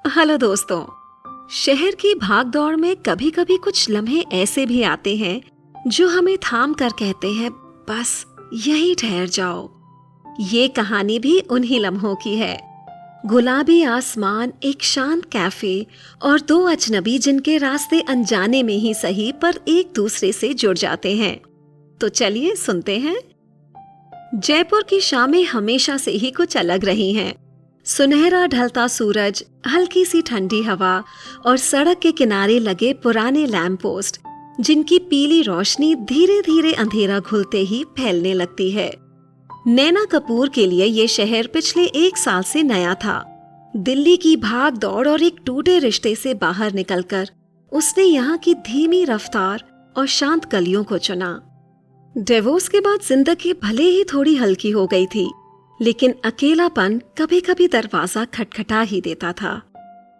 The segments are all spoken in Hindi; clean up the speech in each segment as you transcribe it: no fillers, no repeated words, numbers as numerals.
हेलो दोस्तों। शहर की भागदौड़ में कभी कभी कुछ लम्हे ऐसे भी आते हैं जो हमें थाम कर कहते हैं, बस यही ठहर जाओ। ये कहानी भी उन्हीं लम्हों की है। गुलाबी आसमान, एक शांत कैफे और दो अजनबी जिनके रास्ते अनजाने में ही सही पर एक दूसरे से जुड़ जाते हैं। तो चलिए सुनते हैं। जयपुर की शामें हमेशा से ही कुछ अलग रही हैं। सुनहरा ढलता सूरज, हल्की सी ठंडी हवा और सड़क के किनारे लगे पुराने लैंप पोस्ट जिनकी पीली रोशनी धीरे धीरे अंधेरा घुलते ही फैलने लगती है। नैना कपूर के लिए ये शहर पिछले 1 साल से नया था। दिल्ली की भाग दौड़ और एक टूटे रिश्ते से बाहर निकलकर उसने यहाँ की धीमी रफ्तार और शांत गलियों को चुना। डिवोर्स के बाद जिंदगी भले ही थोड़ी हल्की हो गई थी, लेकिन अकेलापन कभी कभी दरवाजा खटखटा ही देता था।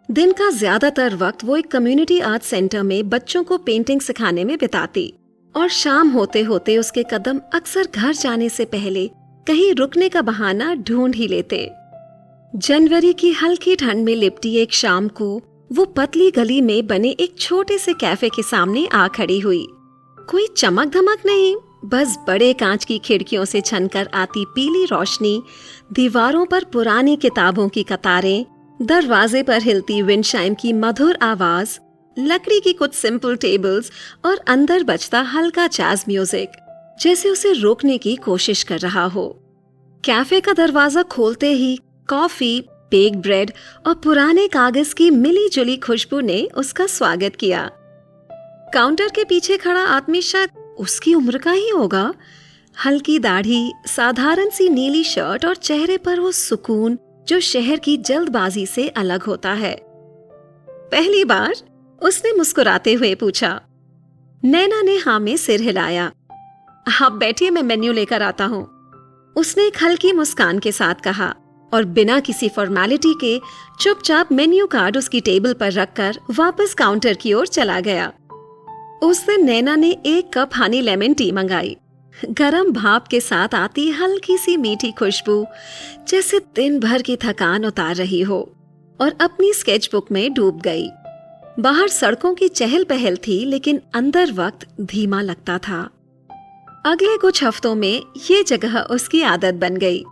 दिन का ज्यादातर वक्त वो एक कम्युनिटी आर्ट सेंटर में बच्चों को पेंटिंग सिखाने में बिताती और शाम होते होते उसके कदम अक्सर घर जाने से पहले कहीं रुकने का बहाना ढूंढ ही लेते। जनवरी की हल्की ठंड में लिपटी एक शाम को वो पतली गली में बने एक छोटे से कैफे के सामने आ खड़ी हुई। कोई चमक धमक नहीं, बस बड़े कांच की खिड़कियों से छनकर आती पीली रोशनी, दीवारों पर पुरानी किताबों की कतारें, दरवाजे पर हिलती विंडचाइम की मधुर आवाज, लकड़ी की कुछ सिंपल टेबल्स और अंदर बजता हल्का जैज म्यूजिक जैसे उसे रोकने की कोशिश कर रहा हो। कैफे का दरवाजा खोलते ही कॉफी, बेक्ड ब्रेड और पुराने कागज की मिली जुली खुशबू ने उसका स्वागत किया। काउंटर के पीछे खड़ा आदमी शायद उसकी उम्र का ही होगा। हल्की दाढ़ी, साधारण सी नीली शर्ट और चेहरे पर वो सुकून जो शहर की जल्दबाजी से अलग होता है। पहली बार उसने मुस्कुराते हुए पूछा। नैना ने हाँ में सिर हिलाया। आप बैठिए, मैं मेन्यू लेकर आता हूँ, उसने एक हल्की मुस्कान के साथ कहा और बिना किसी फॉर्मेलिटी के चुपचाप मेन्यू कार्ड उसकी टेबल पर रखकर वापस काउंटर की ओर चला गया। उस दिन नैना ने 1 कप हनी लेमन टी मंगाई। गरम भाप के साथ आती हल्की सी मीठी खुशबू जैसे दिन भर की थकान उतार रही हो, और अपनी स्केचबुक में डूब गई। बाहर सड़कों की चहल पहल थी, लेकिन अंदर वक्त धीमा लगता था। अगले कुछ हफ्तों में ये जगह उसकी आदत बन गई।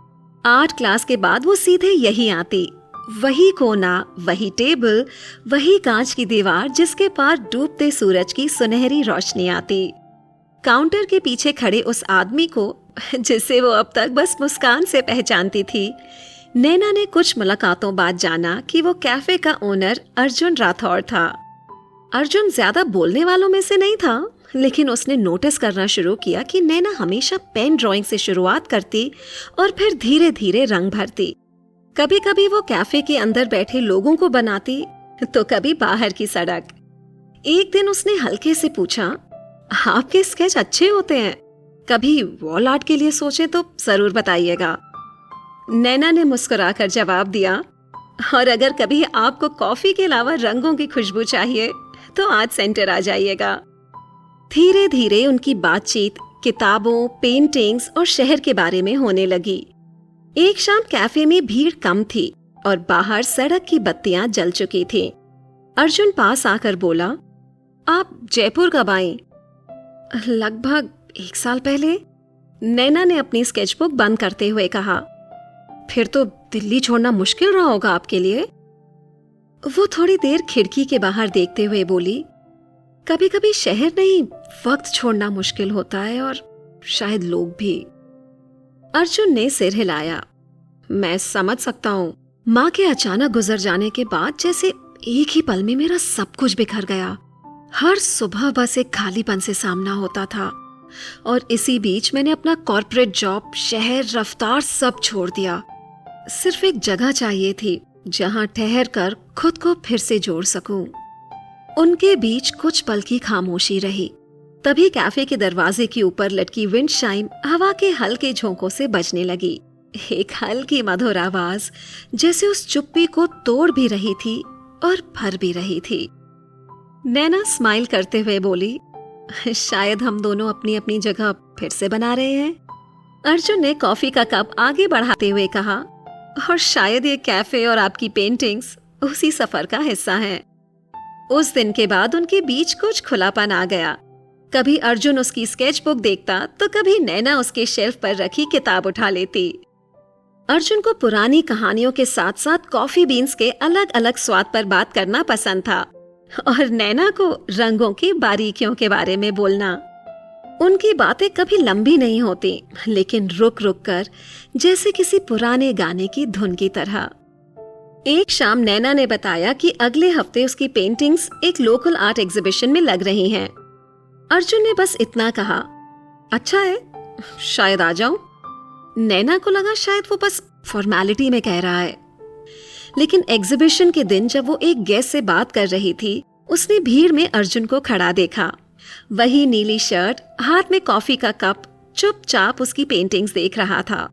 आर्ट क्लास के बाद वो सीधे यही आती। वही कोना, वही टेबल, वही कांच की दीवार जिसके पार डूबते सूरज की सुनहरी रोशनी आती। काउंटर के पीछे खड़े उस आदमी को, जिसे वो अब तक बस मुस्कान से पहचानती थी, नैना ने कुछ मुलाकातों बाद जाना कि वो कैफे का ओनर अर्जुन राठौर था। अर्जुन ज्यादा बोलने वालों में से नहीं था, लेकिन उसने नोटिस करना शुरू किया कि नैना हमेशा पेन ड्राइंग से शुरुआत करती और फिर धीरे धीरे रंग भरती। कभी कभी वो कैफे के अंदर बैठे लोगों को बनाती, तो कभी बाहर की सड़क। एक दिन उसने हल्के से पूछा, आपके स्केच अच्छे होते हैं, कभी वॉल आर्ट के लिए सोचे तो जरूर बताइएगा। नैना ने मुस्कुराकर जवाब दिया, और अगर कभी आपको कॉफी के अलावा रंगों की खुशबू चाहिए तो आर्ट सेंटर आ जाइएगा। धीरे धीरे उनकी बातचीत किताबों, पेंटिंग्स और शहर के बारे में होने लगी। एक शाम कैफे में भीड़ कम थी और बाहर सड़क की बत्तियां जल चुकी थीं। अर्जुन पास आकर बोला, आप जयपुर कब आई? लगभग 1 साल पहले, नैना ने अपनी स्केचबुक बंद करते हुए कहा। फिर तो दिल्ली छोड़ना मुश्किल रहा होगा आपके लिए? वो थोड़ी देर खिड़की के बाहर देखते हुए बोली, कभी कभी शहर नहीं, वक्त छोड़ना मुश्किल होता है, और शायद लोग भी। अर्जुन ने सिर हिलाया। मैं समझ सकता हूँ। माँ के अचानक गुजर जाने के बाद जैसे एक ही पल में मेरा सब कुछ बिखर गया। हर सुबह बस एक खालीपन से सामना होता था, और इसी बीच मैंने अपना कॉर्पोरेट जॉब, शहर, रफ्तार सब छोड़ दिया। सिर्फ एक जगह चाहिए थी जहाँ ठहर कर खुद को फिर से जोड़ सकूं। उनके बीच कुछ पल की खामोशी रही। तभी कैफे के दरवाजे के ऊपर लटकी विंडचाइम हवा के हल्के झोंकों से बजने लगी। एक हल्की मधुर आवाज जैसे उस चुप्पी को तोड़ भी रही थी और भर भी रही थी। नैना स्माइल करते हुए बोली, शायद हम दोनों अपनी अपनी जगह फिर से बना रहे हैं। अर्जुन ने कॉफी का कप आगे बढ़ाते हुए कहा, और शायद ये कैफे और आपकी पेंटिंग्स उसी सफर का हिस्सा हैं। उस दिन के बाद उनके बीच कुछ खुलापन आ गया। कभी अर्जुन उसकी स्केच बुक देखता तो कभी नैना उसके शेल्फ पर रखी किताब उठा लेती। अर्जुन को पुरानी कहानियों के साथ साथ कॉफी बीन्स के अलग अलग स्वाद पर बात करना पसंद था और नैना को रंगों की बारीकियों के बारे में बोलना। उनकी बातें कभी लंबी नहीं होती, लेकिन रुक रुक कर जैसे किसी पुराने गाने की धुन की तरह। एक शाम नैना ने बताया कि अगले हफ्ते उसकी पेंटिंग्स एक लोकल आर्ट एग्जीबिशन में लग रही हैं। अर्जुन ने बस इतना कहा, अच्छा है, शायद आ जाऊं। नैना को लगा शायद वो बस फॉर्मेलिटी में कह रहा है, लेकिन एग्जीबिशन के दिन जब वो एक गेस्ट से बात कर रही थी, उसने भीड़ में अर्जुन को खड़ा देखा। वही नीली शर्ट, हाथ में कॉफी का कप, चुपचाप उसकी पेंटिंग्स देख रहा था।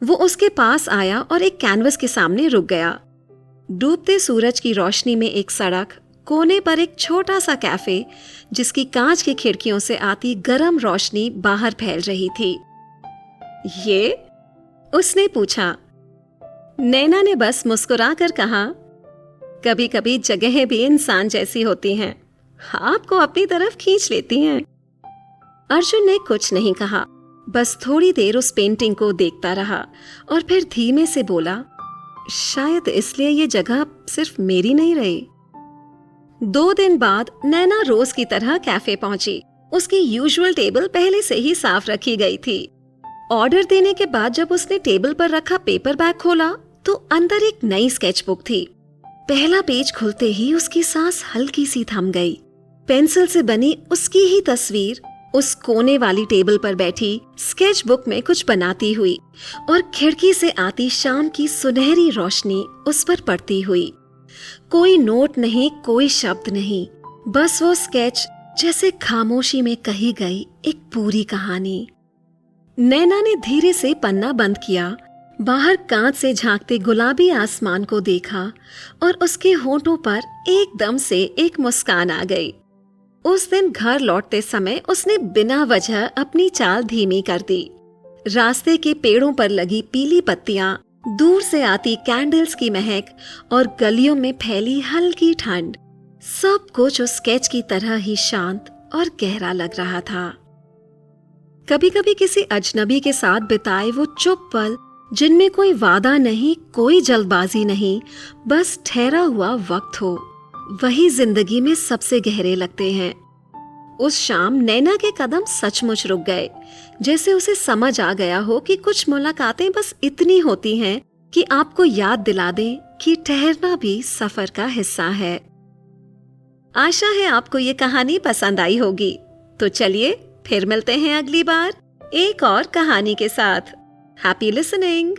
वो उसके पास आया और एक कैनवस के सामने रुक गया। डूबते सूरज की रोशनी में एक सड़क, कोने पर एक छोटा सा कैफे जिसकी कांच की खिड़कियों से आती गर्म रोशनी बाहर फैल रही थी। ये? उसने पूछा। नैना ने बस मुस्कुराकर कहा, कभी कभी जगहें भी इंसान जैसी होती हैं, आपको अपनी तरफ खींच लेती हैं। अर्जुन ने कुछ नहीं कहा, बस थोड़ी देर उस पेंटिंग को देखता रहा और फिर धीमे से बोला, शायद इसलिए ये जगह सिर्फ मेरी नहीं रही। 2 दिन बाद नैना रोज की तरह कैफे पहुंची। उसकी यूजुअल टेबल पहले से ही साफ रखी गई थी। ऑर्डर देने के बाद जब उसने टेबल पर रखा पेपर बैग खोला तो अंदर एक नई स्केचबुक थी। पहला पेज खुलते ही उसकी सांस हल्की सी थम गई। पेंसिल से बनी उसकी ही तस्वीर उस कोने वाली टेबल पर बैठी स्केचबुक में कुछ बनाती हुई और खिड़की से आती शाम की सुनहरी रोशनी उस पर पड़ती हुई। कोई नोट नहीं, कोई शब्द नहीं, बस वो स्केच जैसे खामोशी में कही गई एक पूरी कहानी। नैना ने धीरे से पन्ना बंद किया, बाहर कांच से झांकते गुलाबी आसमान को देखा और उसके होंठों पर एकदम से एक मुस्कान आ गई। उस दिन घर लौटते समय उसने बिना वजह अपनी चाल धीमी कर दी। रास्ते के पेड़ों पर लगी पीली पत्तियां, दूर से आती कैंडल्स की महक और गलियों में फैली हल्की ठंड, सब कुछ उस स्केच की तरह ही शांत और गहरा लग रहा था। कभी कभी किसी अजनबी के साथ बिताए वो चुप पल, जिनमें कोई वादा नहीं, कोई जल्दबाजी नहीं, बस ठहरा हुआ वक्त हो, वही जिंदगी में सबसे गहरे लगते हैं। उस शाम नैना के कदम सचमुच रुक गए, जैसे उसे समझ आ गया हो कि कुछ मुलाकातें बस इतनी होती हैं कि आपको याद दिला दें कि ठहरना भी सफर का हिस्सा है। आशा है आपको ये कहानी पसंद आई होगी। तो चलिए फिर मिलते हैं अगली बार एक और कहानी के साथ। Happy listening.